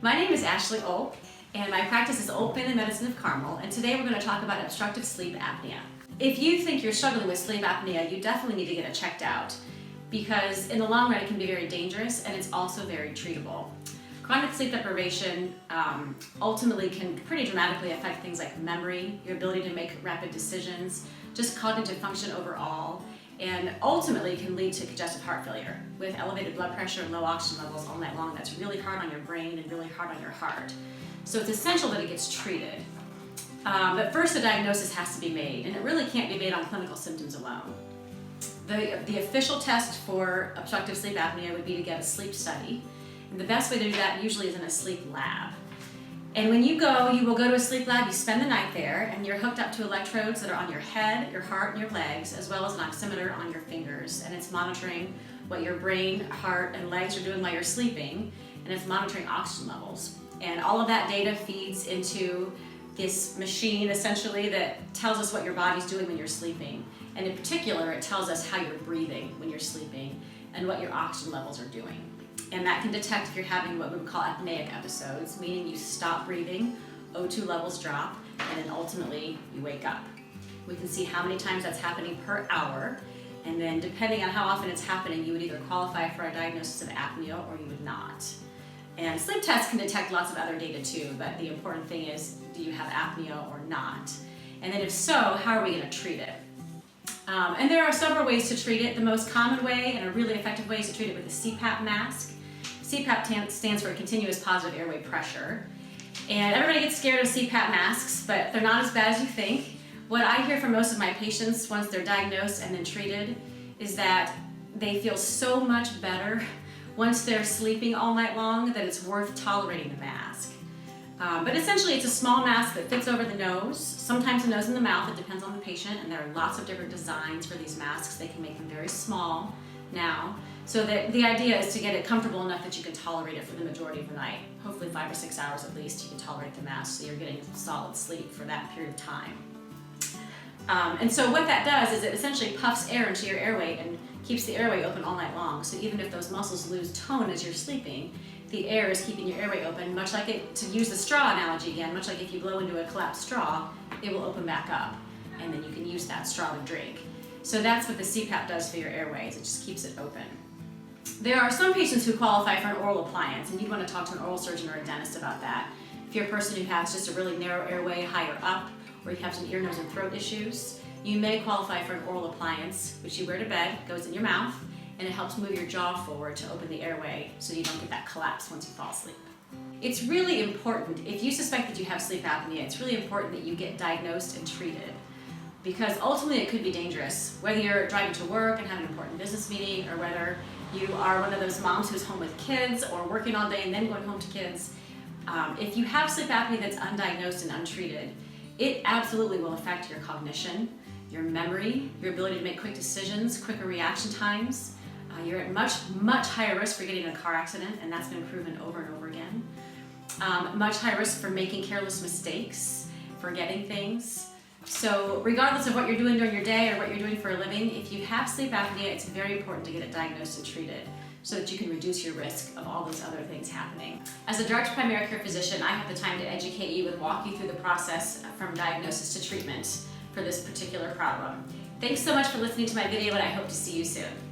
My name is Ashley Oak, and my practice is Oak Family Medicine of Carmel, and today we're going to talk about obstructive sleep apnea. If you think you're struggling with sleep apnea, you definitely need to get it checked out, because in the long run it can be very dangerous and it's also very treatable. Chronic sleep deprivation ultimately can pretty dramatically affect things like memory, your ability to make rapid decisions, just cognitive function overall, and ultimately can lead to congestive heart failure with elevated blood pressure and low oxygen levels all night long. That's really hard on your brain and really hard on your heart. So it's essential that it gets treated. But first a diagnosis has to be made, and it really can't be made on clinical symptoms alone. The official test for obstructive sleep apnea would be to get a sleep study. And the best way to do that usually is in a sleep lab. And when you will go to a sleep lab, you spend the night there, and you're hooked up to electrodes that are on your head, your heart, and your legs, as well as an oximeter on your fingers. And it's monitoring what your brain, heart, and legs are doing while you're sleeping, and it's monitoring oxygen levels. And all of that data feeds into this machine, essentially, that tells us what your body's doing when you're sleeping. And in particular, it tells us how you're breathing when you're sleeping and what your oxygen levels are doing. And that can detect if you're having what we would call apneic episodes, meaning you stop breathing, O2 levels drop, and then ultimately you wake up. We can see how many times that's happening per hour, and then depending on how often it's happening, you would either qualify for a diagnosis of apnea or you would not. And sleep tests can detect lots of other data too, but the important thing is, do you have apnea or not? And then if so, how are we going to treat it? And there are several ways to treat it. The most common way and a really effective way is to treat it with a CPAP mask. CPAP stands for continuous positive airway pressure. And everybody gets scared of CPAP masks, but they're not as bad as you think. What I hear from most of my patients once they're diagnosed and then treated is that they feel so much better once they're sleeping all night long that it's worth tolerating the mask. But essentially it's a small mask that fits over the nose, sometimes the nose and the mouth, it depends on the patient, and there are lots of different designs for these masks. They can make them very small now, so that the idea is to get it comfortable enough that you can tolerate it for the majority of the night. Hopefully 5 or 6 hours at least you can tolerate the mask, so you're getting solid sleep for that period of time. And so what that does is it essentially puffs air into your airway and keeps the airway open all night long. So even if those muscles lose tone as you're sleeping, the air is keeping your airway open, much like to use the straw analogy again, much like if you blow into a collapsed straw, it will open back up, and then you can use that straw to drink. So that's what the CPAP does for your airways, it just keeps it open. There are some patients who qualify for an oral appliance, and you'd want to talk to an oral surgeon or a dentist about that. If you're a person who has just a really narrow airway higher up, or you have some ear, nose, and throat issues, you may qualify for an oral appliance, which you wear to bed, goes in your mouth, and it helps move your jaw forward to open the airway so you don't get that collapse once you fall asleep. It's really important, if you suspect that you have sleep apnea, it's really important that you get diagnosed and treated, because ultimately it could be dangerous. Whether you're driving to work and have an important business meeting, or whether you are one of those moms who's home with kids or working all day and then going home to kids, if you have sleep apnea that's undiagnosed and untreated, it absolutely will affect your cognition, your memory, your ability to make quick decisions, quicker reaction times. You're at much higher risk for getting in a car accident, and that's been proven over and over again. Much higher risk for making careless mistakes, forgetting things. So regardless of what you're doing during your day or what you're doing for a living, if you have sleep apnea, it's very important to get it diagnosed and treated so that you can reduce your risk of all those other things happening. As a direct primary care physician, I have the time to educate you and walk you through the process from diagnosis to treatment for this particular problem. Thanks so much for listening to my video, and I hope to see you soon.